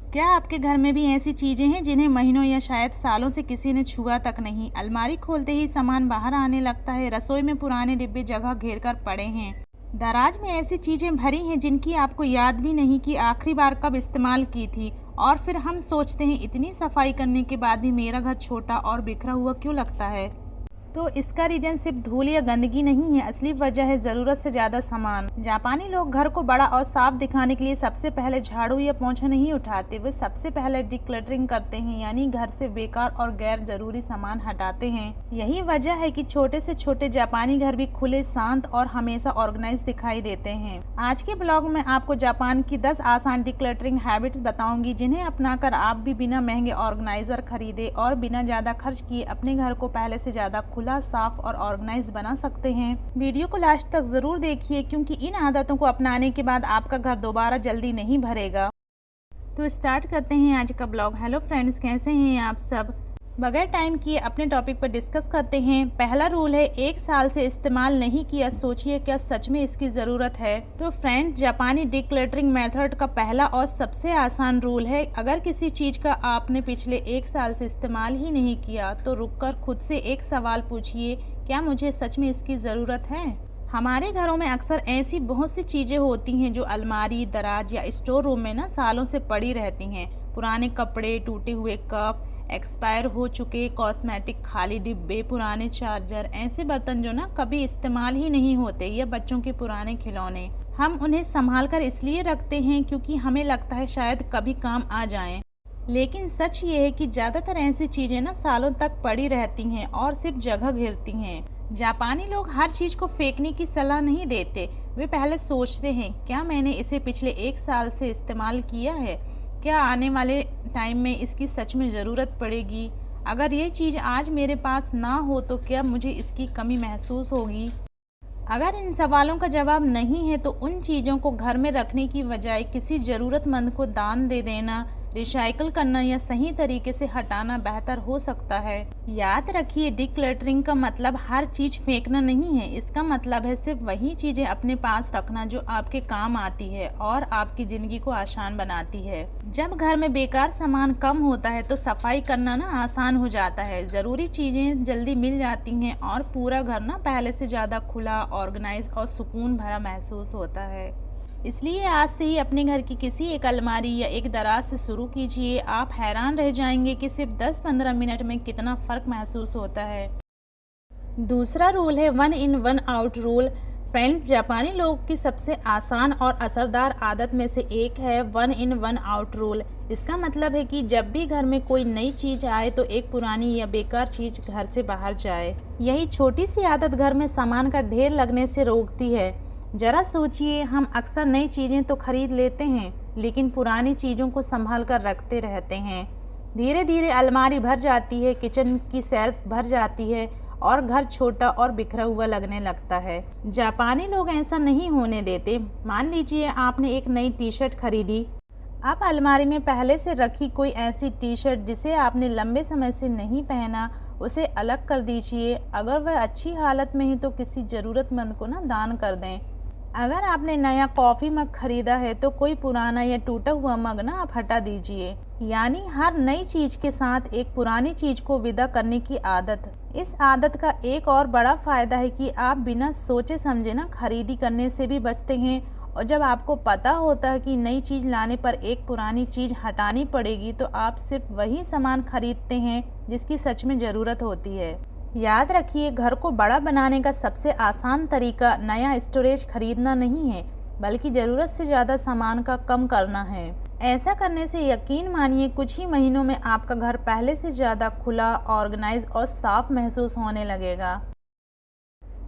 क्या आपके घर में भी ऐसी चीजें हैं जिन्हें महीनों या शायद सालों से किसी ने छुआ तक नहीं? अलमारी खोलते ही सामान बाहर आने लगता है, रसोई में पुराने डिब्बे जगह घेर कर पड़े हैं, दराज में ऐसी चीजें भरी हैं जिनकी आपको याद भी नहीं कि आखिरी बार कब इस्तेमाल की थी। और फिर हम सोचते हैं इतनी सफाई करने के बाद भी मेरा घर छोटा और बिखरा हुआ क्यों लगता है। तो इसका रीजन सिर्फ धूल या गंदगी नहीं है, असली वजह है ज़रूरत से ज़्यादा सामान। जापानी लोग घर को बड़ा और साफ दिखाने के लिए सबसे पहले झाड़ू या पोंछा नहीं उठाते, वे सबसे पहले डिक्लटरिंग करते हैं, यानी घर से बेकार और गैर जरूरी सामान हटाते हैं। यही वजह है कि छोटे से छोटे जापानी घर भी खुले, शांत और हमेशा ऑर्गेनाइज दिखाई देते हैं। आज के ब्लॉग में आपको जापान की 10 आसान डिक्लटरिंग हैबिट्स बताऊंगी, जिन्हें अपनाकर आप भी बिना महंगे ऑर्गेनाइजर खरीदे और बिना ज़्यादा खर्च किए अपने घर को पहले से ज़्यादा खुला, साफ और ऑर्गेनाइज बना सकते हैं। वीडियो को लास्ट तक जरूर देखिए, क्योंकि इन आदतों को अपनाने के बाद आपका घर दोबारा जल्दी नहीं भरेगा। तो स्टार्ट करते हैं आज का ब्लॉग। हेलो फ्रेंड्स, कैसे हैं आप सब? बगैर टाइम किए अपने टॉपिक पर डिस्कस करते हैं। पहला रूल है, 1 साल से इस्तेमाल नहीं किया, सोचिए क्या सच में इसकी ज़रूरत है। तो फ्रेंड्स, जापानी डिक्लटरिंग मेथड का पहला और सबसे आसान रूल है, अगर किसी चीज़ का आपने पिछले 1 साल से इस्तेमाल ही नहीं किया तो रुककर खुद से एक सवाल पूछिए, क्या मुझे सच में इसकी ज़रूरत है। हमारे घरों में अक्सर ऐसी बहुत सी चीज़ें होती हैं जो अलमारी, दराज या स्टोर रूम में सालों से पड़ी रहती हैं। पुराने कपड़े, टूटे हुए कप, एक्सपायर हो चुके कॉस्मेटिक, खाली डिब्बे, पुराने चार्जर, ऐसे बर्तन जो कभी इस्तेमाल ही नहीं होते, या बच्चों के पुराने खिलौने। हम उन्हें संभाल कर इसलिए रखते हैं क्योंकि हमें लगता है शायद कभी काम आ जाएं। लेकिन सच ये है कि ज़्यादातर ऐसी चीज़ें सालों तक पड़ी रहती हैं और सिर्फ जगह घेरती हैं। जापानी लोग हर चीज़ को फेंकने की सलाह नहीं देते, वे पहले सोचते हैं, क्या मैंने इसे पिछले 1 साल से इस्तेमाल किया है? क्या आने वाले टाइम में इसकी सच में ज़रूरत पड़ेगी? अगर ये चीज़ आज मेरे पास ना हो तो क्या मुझे इसकी कमी महसूस होगी? अगर इन सवालों का जवाब नहीं है तो उन चीज़ों को घर में रखने की बजाय किसी ज़रूरतमंद को दान दे देना, रिसाइकल करना या सही तरीके से हटाना बेहतर हो सकता है। याद रखिए, डिक्लटरिंग का मतलब हर चीज़ फेंकना नहीं है, इसका मतलब है सिर्फ वही चीज़ें अपने पास रखना जो आपके काम आती है और आपकी ज़िंदगी को आसान बनाती है। जब घर में बेकार सामान कम होता है तो सफाई करना आसान हो जाता है, ज़रूरी चीज़ें जल्दी मिल जाती हैं और पूरा घर पहले से ज़्यादा खुला, ऑर्गेनाइज और सुकून भरा महसूस होता है। इसलिए आज से ही अपने घर की किसी एक अलमारी या एक दराज से शुरू कीजिए, आप हैरान रह जाएंगे कि सिर्फ 10-15 मिनट में कितना फ़र्क महसूस होता है। दूसरा रूल है 1 in 1 out रूल। फ्रेंड्स, जापानी लोगों की सबसे आसान और असरदार आदत में से एक है 1 in 1 out रूल। इसका मतलब है कि जब भी घर में कोई नई चीज़ आए तो एक पुरानी या बेकार चीज़ घर से बाहर जाए। यही छोटी सी आदत घर में सामान का ढेर लगने से रोकती है। जरा सोचिए, हम अक्सर नई चीज़ें तो खरीद लेते हैं लेकिन पुरानी चीज़ों को संभाल कर रखते रहते हैं। धीरे धीरे अलमारी भर जाती है, किचन की शेल्फ भर जाती है और घर छोटा और बिखरा हुआ लगने लगता है। जापानी लोग ऐसा नहीं होने देते। मान लीजिए आपने एक नई टी शर्ट खरीदी, आप अलमारी में पहले से रखी कोई ऐसी टी शर्ट जिसे आपने लंबे समय से नहीं पहना, उसे अलग कर दीजिए। अगर वह अच्छी हालत में है तो किसी ज़रूरतमंद को दान कर दें। अगर आपने नया कॉफ़ी मग खरीदा है तो कोई पुराना या टूटा हुआ मग आप हटा दीजिए। यानी हर नई चीज़ के साथ एक पुरानी चीज़ को विदा करने की आदत। इस आदत का एक और बड़ा फ़ायदा है कि आप बिना सोचे समझे खरीदी करने से भी बचते हैं, और जब आपको पता होता है कि नई चीज़ लाने पर एक पुरानी चीज़ हटानी पड़ेगी तो आप सिर्फ वही सामान खरीदते हैं जिसकी सच में ज़रूरत होती है। याद रखिए, घर को बड़ा बनाने का सबसे आसान तरीका नया स्टोरेज खरीदना नहीं है, बल्कि ज़रूरत से ज़्यादा सामान का कम करना है। ऐसा करने से यकीन मानिए कुछ ही महीनों में आपका घर पहले से ज़्यादा खुला, ऑर्गेनाइज और साफ महसूस होने लगेगा।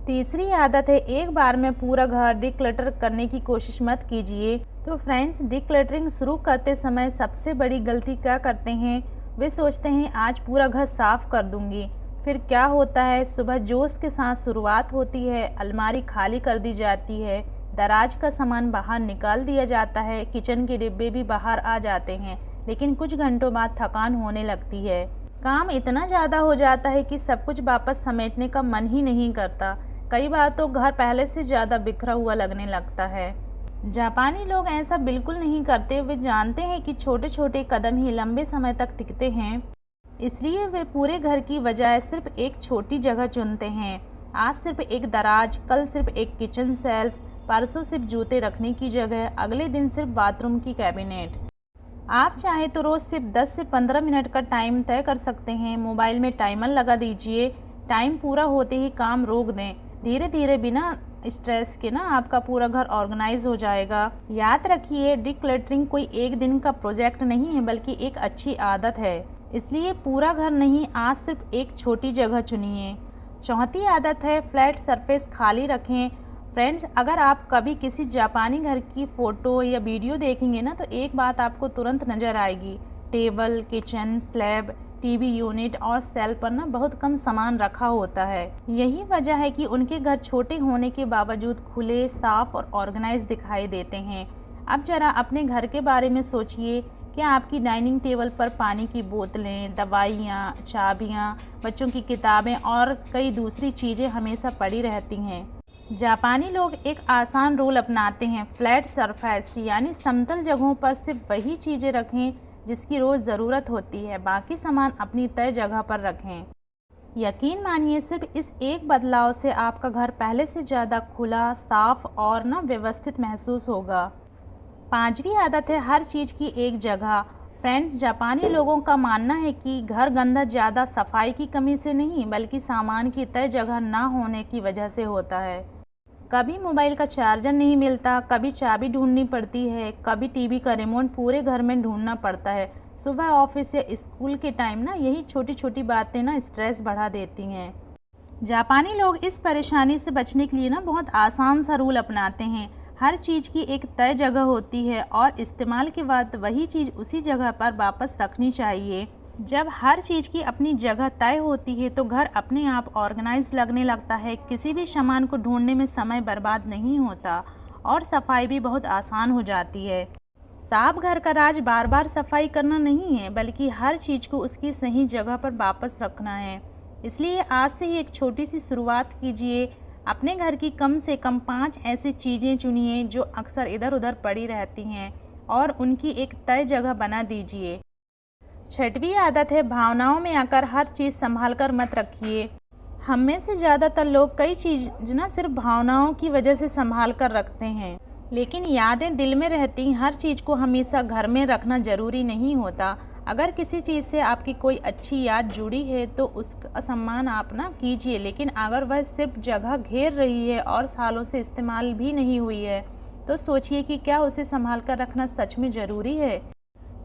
तीसरी आदत है, एक बार में पूरा घर डिक्लटर करने की कोशिश मत कीजिए। तो फ्रेंड्स, डिक्लटरिंग शुरू करते समय सबसे बड़ी गलती क्या करते हैं, वे सोचते हैं आज पूरा घर साफ कर दूंगी। फिर क्या होता है, सुबह जोश के साथ शुरुआत होती है, अलमारी खाली कर दी जाती है, दराज का सामान बाहर निकाल दिया जाता है, किचन के डिब्बे भी बाहर आ जाते हैं, लेकिन कुछ घंटों बाद थकान होने लगती है। काम इतना ज़्यादा हो जाता है कि सब कुछ वापस समेटने का मन ही नहीं करता। कई बार तो घर पहले से ज़्यादा बिखरा हुआ लगने लगता है। जापानी लोग ऐसा बिल्कुल नहीं करते। वे जानते हैं कि छोटे छोटे कदम ही लंबे समय तक टिकते हैं, इसलिए वे पूरे घर की बजाय सिर्फ एक छोटी जगह चुनते हैं। आज सिर्फ एक दराज, कल सिर्फ एक किचन सेल्फ, परसों सिर्फ जूते रखने की जगह, अगले दिन सिर्फ बाथरूम की कैबिनेट। आप चाहे तो रोज़ सिर्फ 10 से 15 मिनट का टाइम तय कर सकते हैं। मोबाइल में टाइमर लगा दीजिए, टाइम पूरा होते ही काम रोक दें। धीरे धीरे बिना स्ट्रेस के ना आपका पूरा घर ऑर्गेनाइज हो जाएगा। याद रखिए, डिक्लटरिंग कोई एक दिन का प्रोजेक्ट नहीं है, बल्कि एक अच्छी आदत है। इसलिए पूरा घर नहीं, आज सिर्फ एक छोटी जगह चुनिए। चौथी आदत है फ्लैट सरफेस खाली रखें। फ्रेंड्स, अगर आप कभी किसी जापानी घर की फ़ोटो या वीडियो देखेंगे ना, तो एक बात आपको तुरंत नज़र आएगी। Table, kitchen, slab, TV unit और सेल पर ना बहुत कम सामान रखा होता है। यही वजह है कि उनके घर छोटे होने के बावजूद खुले, साफ और ऑर्गेनाइज दिखाई देते हैं। अब जरा अपने घर के बारे में सोचिए। क्या आपकी डाइनिंग टेबल पर पानी की बोतलें, दवाइयाँ, चाबियाँ, बच्चों की किताबें और कई दूसरी चीज़ें हमेशा पड़ी रहती हैं? जापानी लोग एक आसान रूल अपनाते हैं, फ्लैट सरफेस यानी समतल जगहों पर सिर्फ वही चीज़ें रखें जिसकी रोज़ ज़रूरत होती है, बाकी सामान अपनी तय जगह पर रखें। यकीन मानिए, सिर्फ इस एक बदलाव से आपका घर पहले से ज़्यादा खुला, साफ और ना व्यवस्थित महसूस होगा। पांचवी आदत है हर चीज़ की एक जगह। फ्रेंड्स, जापानी लोगों का मानना है कि घर गंदा ज़्यादा सफाई की कमी से नहीं, बल्कि सामान की तय जगह ना होने की वजह से होता है। कभी मोबाइल का चार्जर नहीं मिलता, कभी चाबी ढूंढनी पड़ती है, कभी टीवी का रिमोट पूरे घर में ढूंढना पड़ता है। सुबह ऑफिस या स्कूल के टाइम ना यही छोटी छोटी बातें ना स्ट्रेस बढ़ा देती हैं। जापानी लोग इस परेशानी से बचने के लिए ना बहुत आसान सा रूल अपनाते हैं। हर चीज़ की एक तय जगह होती है और इस्तेमाल के बाद वही चीज़ उसी जगह पर वापस रखनी चाहिए। जब हर चीज़ की अपनी जगह तय होती है तो घर अपने आप ऑर्गेनाइज लगने लगता है। किसी भी सामान को ढूंढने में समय बर्बाद नहीं होता और सफाई भी बहुत आसान हो जाती है। साफ घर का राज बार बार सफाई करना नहीं है, बल्कि हर चीज़ को उसकी सही जगह पर वापस रखना है। इसलिए आज से ही एक छोटी सी शुरुआत कीजिए। अपने घर की कम से कम 5 ऐसी चीज़ें चुनिए जो अक्सर इधर उधर पड़ी रहती हैं और उनकी एक तय जगह बना दीजिए। छठवीं आदत है भावनाओं में आकर हर चीज़ संभाल कर मत रखिए। हम में से ज़्यादातर लोग कई चीज़ ना सिर्फ भावनाओं की वजह से संभाल कर रखते हैं, लेकिन यादें दिल में रहती। हर चीज़ को हमेशा घर में रखना ज़रूरी नहीं होता। अगर किसी चीज़ से आपकी कोई अच्छी याद जुड़ी है तो उसका सम्मान आप ना कीजिए, लेकिन अगर वह सिर्फ जगह घेर रही है और सालों से इस्तेमाल भी नहीं हुई है तो सोचिए कि क्या उसे संभाल कर रखना सच में ज़रूरी है।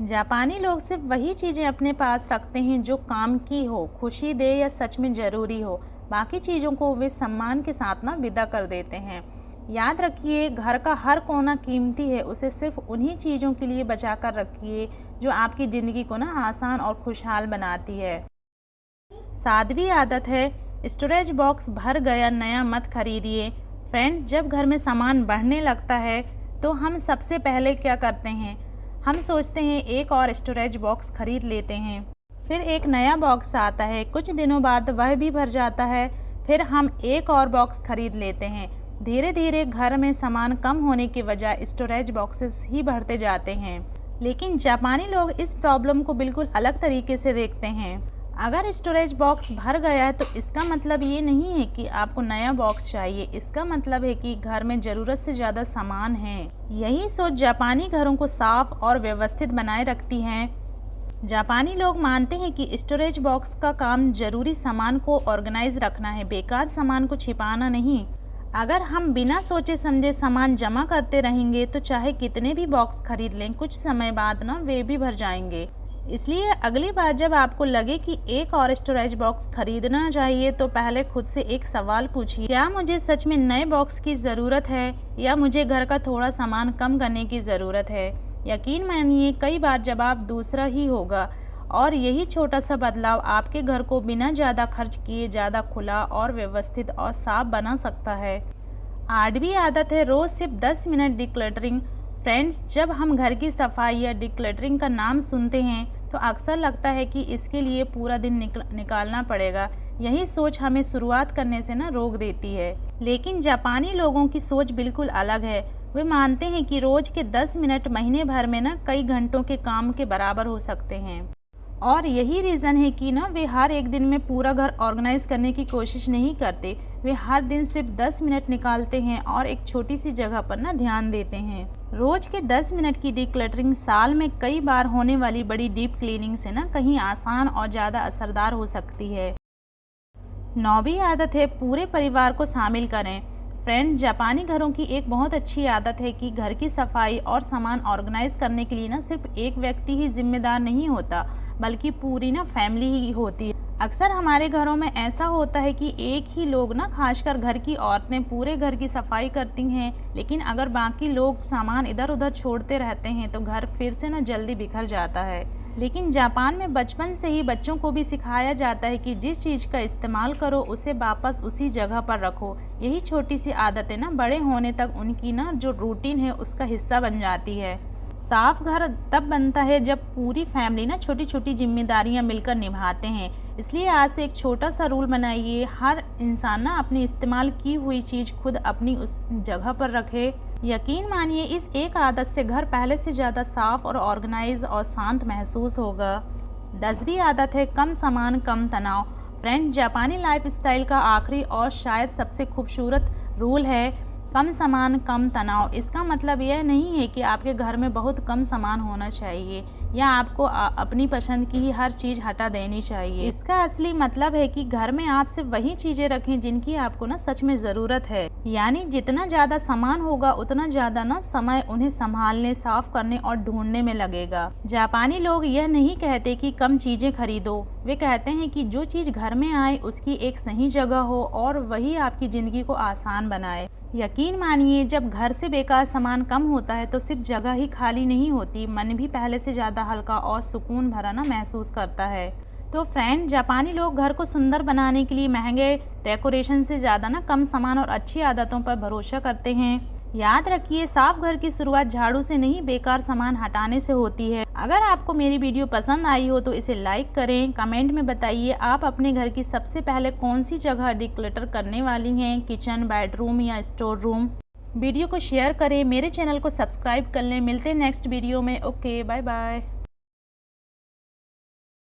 जापानी लोग सिर्फ वही चीज़ें अपने पास रखते हैं जो काम की हो, खुशी दे या सच में ज़रूरी हो। बाकी चीज़ों को वे सम्मान के साथ ना विदा कर देते हैं। याद रखिए, घर का हर कोना कीमती है। उसे सिर्फ उन्हीं चीज़ों के लिए बचा कर रखिए जो आपकी ज़िंदगी को ना आसान और खुशहाल बनाती है। 7वीं आदत है स्टोरेज बॉक्स भर गया नया मत खरीदिए। फ्रेंड्स, जब घर में सामान बढ़ने लगता है तो हम सबसे पहले क्या करते हैं? हम सोचते हैं एक और स्टोरेज बॉक्स खरीद लेते हैं। फिर एक नया बॉक्स आता है, कुछ दिनों बाद वह भी भर जाता है। फिर हम एक और बॉक्स खरीद लेते हैं। धीरे धीरे घर में सामान कम होने की बजाय स्टोरेज बॉक्सेस ही बढ़ते जाते हैं। लेकिन जापानी लोग इस प्रॉब्लम को बिल्कुल अलग तरीके से देखते हैं। अगर स्टोरेज बॉक्स भर गया है तो इसका मतलब ये नहीं है कि आपको नया बॉक्स चाहिए। इसका मतलब है कि घर में ज़रूरत से ज़्यादा सामान है। यही सोच जापानी घरों को साफ और व्यवस्थित बनाए रखती है। जापानी लोग मानते हैं कि स्टोरेज बॉक्स का काम ज़रूरी सामान को ऑर्गेनाइज रखना है, बेकार सामान को छिपाना नहीं। अगर हम बिना सोचे समझे सामान जमा करते रहेंगे तो चाहे कितने भी बॉक्स खरीद लें, कुछ समय बाद ना वे भी भर जाएंगे। इसलिए अगली बार जब आपको लगे कि एक और स्टोरेज बॉक्स खरीदना चाहिए तो पहले खुद से एक सवाल पूछिए, क्या मुझे सच में नए बॉक्स की ज़रूरत है या मुझे घर का थोड़ा सामान कम करने की ज़रूरत है। यकीन मानिए, कई बार जवाब दूसरा ही होगा और यही छोटा सा बदलाव आपके घर को बिना ज़्यादा खर्च किए ज़्यादा खुला और व्यवस्थित और साफ बना सकता है। 8वीं आदत है रोज़ सिर्फ 10 मिनट डिक्लटरिंग। फ्रेंड्स, जब हम घर की सफाई या डिक्लटरिंग का नाम सुनते हैं तो अक्सर लगता है कि इसके लिए पूरा दिन निकालना पड़ेगा। यही सोच हमें शुरुआत करने से ना रोक देती है। लेकिन जापानी लोगों की सोच बिल्कुल अलग है। वे मानते हैं कि रोज के 10 मिनट महीने भर में ना कई घंटों के काम के बराबर हो सकते हैं। और यही रीज़न है कि ना वे हर एक दिन में पूरा घर ऑर्गेनाइज करने की कोशिश नहीं करते। वे हर दिन सिर्फ 10 मिनट निकालते हैं और एक छोटी सी जगह पर ना ध्यान देते हैं। रोज के 10 मिनट की डिक्लटरिंग साल में कई बार होने वाली बड़ी डीप क्लीनिंग से ना कहीं आसान और ज़्यादा असरदार हो सकती है। 9वीं आदत है पूरे परिवार को शामिल करें। फ्रेंड, जापानी घरों की एक बहुत अच्छी आदत है कि घर की सफाई और सामान ऑर्गेनाइज करने के लिए ना सिर्फ एक व्यक्ति ही जिम्मेदार नहीं होता, बल्कि पूरी ना फैमिली ही होती है। अक्सर हमारे घरों में ऐसा होता है कि एक ही लोग ना, खासकर घर की औरतें पूरे घर की सफाई करती हैं, लेकिन अगर बाकी लोग सामान इधर उधर छोड़ते रहते हैं तो घर फिर से ना जल्दी बिखर जाता है। लेकिन जापान में बचपन से ही बच्चों को भी सिखाया जाता है कि जिस चीज़ का इस्तेमाल करो उसे वापस उसी जगह पर रखो। यही छोटी सी आदतें ना बड़े होने तक उनकी ना जो रूटीन है उसका हिस्सा बन जाती है। साफ घर तब बनता है जब पूरी फैमिली ना छोटी छोटी जिम्मेदारियां मिलकर निभाते हैं। इसलिए आज से एक छोटा सा रूल बनाइए, हर इंसान ना अपनी इस्तेमाल की हुई चीज़ खुद अपनी उस जगह पर रखे। यकीन मानिए इस एक आदत से घर पहले से ज़्यादा साफ और ऑर्गेनाइज और शांत महसूस होगा। 10वीं आदत है कम सामान कम तनाव। फ्रेंड, जापानी लाइफस्टाइल का आखिरी और शायद सबसे खूबसूरत रूल है कम सामान कम तनाव। इसका मतलब यह नहीं है कि आपके घर में बहुत कम सामान होना चाहिए या आपको अपनी पसंद की ही हर चीज़ हटा देनी चाहिए। इसका असली मतलब है कि घर में आप सिर्फ वही चीज़ें रखें जिनकी आपको ना सच में ज़रूरत है। यानी जितना ज़्यादा सामान होगा उतना ज़्यादा ना समय उन्हें संभालने, साफ करने और ढूंढने में लगेगा। जापानी लोग यह नहीं कहते कि कम चीज़ें खरीदो, वे कहते हैं कि जो चीज़ घर में आए उसकी एक सही जगह हो और वही आपकी ज़िंदगी को आसान बनाए। यकीन मानिए जब घर से बेकार सामान कम होता है तो सिर्फ जगह ही खाली नहीं होती, मन भी पहले से ज़्यादा हल्का और सुकून भरा ना महसूस करता है। तो फ्रेंड, जापानी लोग घर को सुंदर बनाने के लिए महंगे डेकोरेशन से ज़्यादा ना कम सामान और अच्छी आदतों पर भरोसा करते हैं। याद रखिए, साफ घर की शुरुआत झाड़ू से नहीं, बेकार सामान हटाने से होती है। अगर आपको मेरी वीडियो पसंद आई हो तो इसे लाइक करें। कमेंट में बताइए आप अपने घर की सबसे पहले कौन सी जगह डिक्लटर करने वाली हैं, किचन, बेडरूम या स्टोर रूम। वीडियो को शेयर करें, मेरे चैनल को सब्सक्राइब कर लें। मिलते हैं नेक्स्ट वीडियो में। Okay, bye bye.